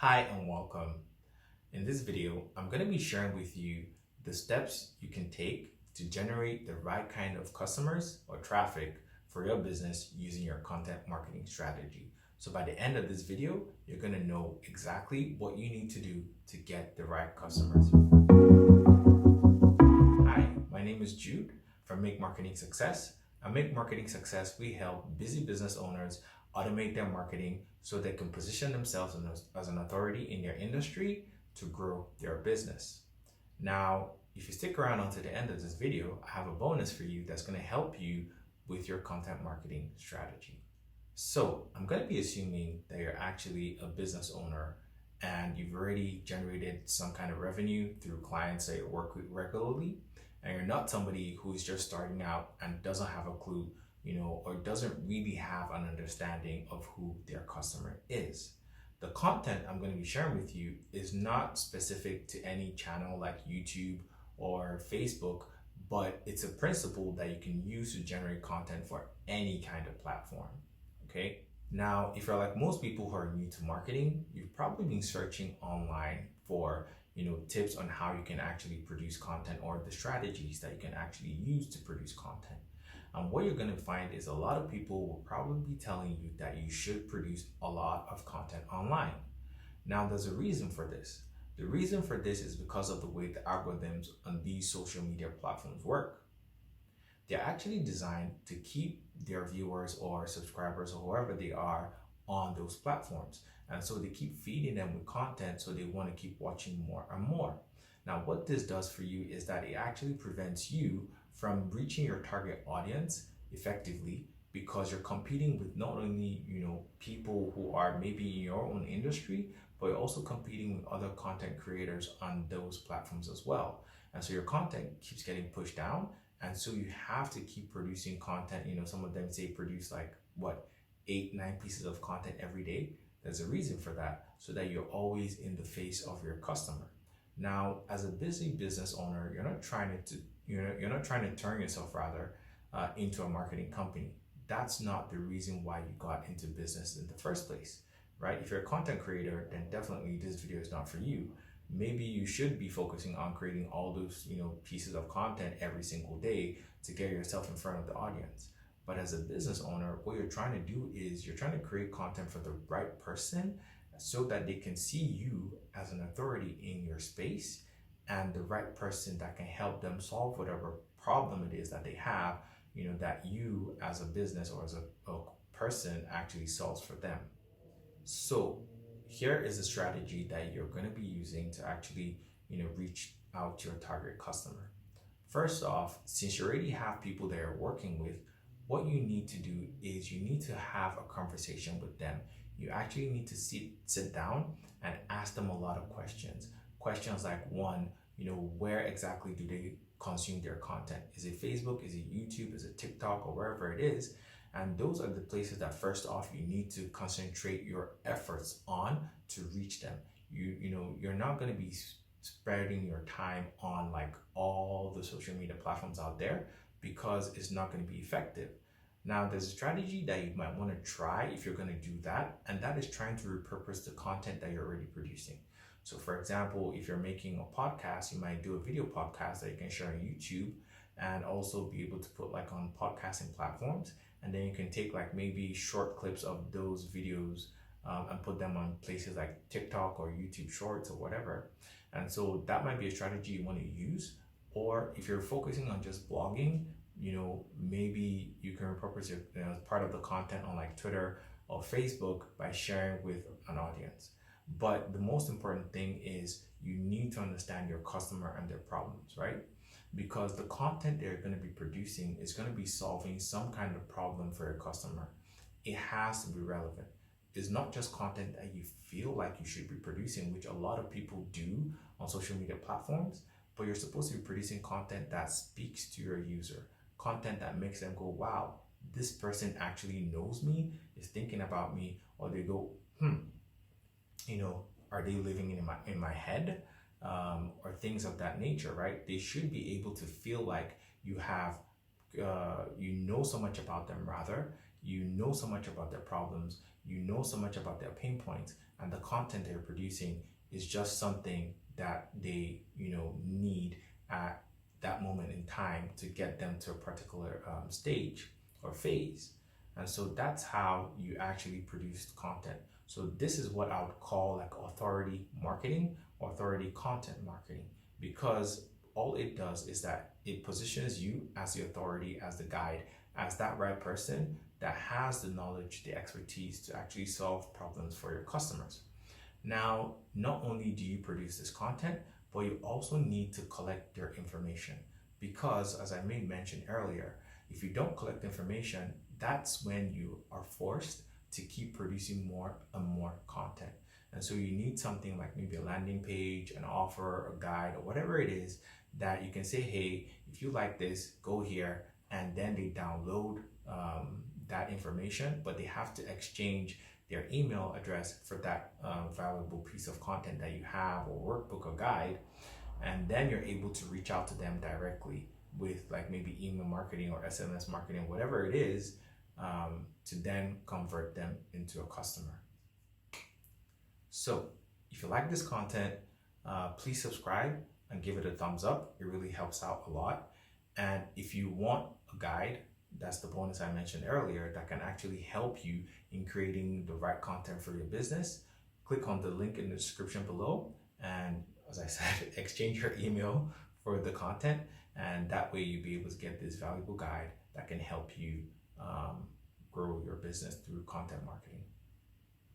Hi and welcome. In this video, I'm going to be sharing with you the steps you can take to generate the right kind of customers or traffic for your business using your content marketing strategy. So by the end of this video, you're going to know exactly what you need to do to get the right customers. Hi, my name is Jude from Make Marketing Success. At Make Marketing Success, we help busy business owners automate their marketing so they can position themselves as an authority in their industry to grow their business. Now, if you stick around until the end of this video, I have a bonus for you that's going to help you with your content marketing strategy. So I'm going to be assuming that you're actually a business owner and you've already generated some kind of revenue through clients that you work with regularly, and you're not somebody who's just starting out and doesn't have a clue, or doesn't really have an understanding of who their customer is. The content I'm going to be sharing with you is not specific to any channel like YouTube or Facebook, but it's a principle that you can use to generate content for any kind of platform. Okay. Now, if you're like most people who are new to marketing, you've probably been searching online for, tips on how you can actually produce content or the strategies that you can actually use to produce content. And what you're going to find is a lot of people will probably be telling you that you should produce a lot of content online. Now, there's a reason for this. The reason for this is because of the way the algorithms on these social media platforms work. They're actually designed to keep their viewers or subscribers or whoever they are on those platforms. And so they keep feeding them with content, so they want to keep watching more and more. Now, what this does for you is that it actually prevents you from reaching your target audience effectively, because you're competing with not only, people who are maybe in your own industry, but you're also competing with other content creators on those platforms as well. And so your content keeps getting pushed down. And so you have to keep producing content. Some of them say produce 8-9 pieces of content every day. There's a reason for that, so that you're always in the face of your customer. Now, as a busy business owner, you're not trying to turn yourself into a marketing company. That's not the reason why you got into business in the first place, right? If you're a content creator, then definitely this video is not for you. Maybe you should be focusing on creating all those, pieces of content every single day to get yourself in front of the audience. But as a business owner, what you're trying to do is you're trying to create content for the right person so that they can see you as an authority in your space and the right person that can help them solve whatever problem it is that they have, that you as a business or as a person actually solves for them. So here is a strategy that you're going to be using to actually, reach out to your target customer. First off, since you already have people that you're working with, what you need to do is you need to have a conversation with them. You actually need to sit down and ask them a lot of questions. Questions like, one, where exactly do they consume their content? Is it Facebook? Is it YouTube? Is it TikTok? Or wherever it is? And those are the places that first off you need to concentrate your efforts on to reach them. You're not going to be spreading your time on all the social media platforms out there, because it's not going to be effective. Now, there's a strategy that you might want to try if you're going to do that, and that is trying to repurpose the content that you're already producing. So for example, if you're making a podcast, you might do a video podcast that you can share on YouTube and also be able to put on podcasting platforms. And then you can take maybe short clips of those videos and put them on places like TikTok or YouTube Shorts or whatever. And so that might be a strategy you want to use. Or if you're focusing on just blogging, maybe you can repurpose your part of the content on Twitter or Facebook by sharing with an audience. But the most important thing is you need to understand your customer and their problems, right? Because the content they're going to be producing is going to be solving some kind of problem for your customer. It has to be relevant. It's not just content that you feel like you should be producing, which a lot of people do on social media platforms, but you're supposed to be producing content that speaks to your user, content that makes them go, wow, this person actually knows me, is thinking about me, or they go, are they living in my head? Or things of that nature, right? They should be able to feel like you have, so much about them, you know so much about their problems, you know so much about their pain points, and the content they're producing is just something that they need at that moment in time to get them to a particular stage or phase. And so that's how you actually produce content. So this is what I would call like authority marketing or authority content marketing, because all it does is that it positions you as the authority, as the guide, as that right person that has the knowledge, the expertise to actually solve problems for your customers. Now, not only do you produce this content, but you also need to collect their information, because as I made mention earlier, if you don't collect information, that's when you are forced to keep producing more and more content. And so you need something like maybe a landing page, an offer, a guide, or whatever it is that you can say, hey, if you like this, go here, and then they download that information, but they have to exchange their email address for that valuable piece of content that you have, or workbook or guide, and then you're able to reach out to them directly with like maybe email marketing or SMS marketing, whatever it is, to then convert them into a customer. So if you like this content, please subscribe and give it a thumbs up. It really helps out a lot. And if you want a guide, that's the bonus I mentioned earlier, that can actually help you in creating the right content for your business, click on the link in the description below. And as I said, exchange your email for the content. And that way you'll be able to get this valuable guide that can help you grow your business through content marketing.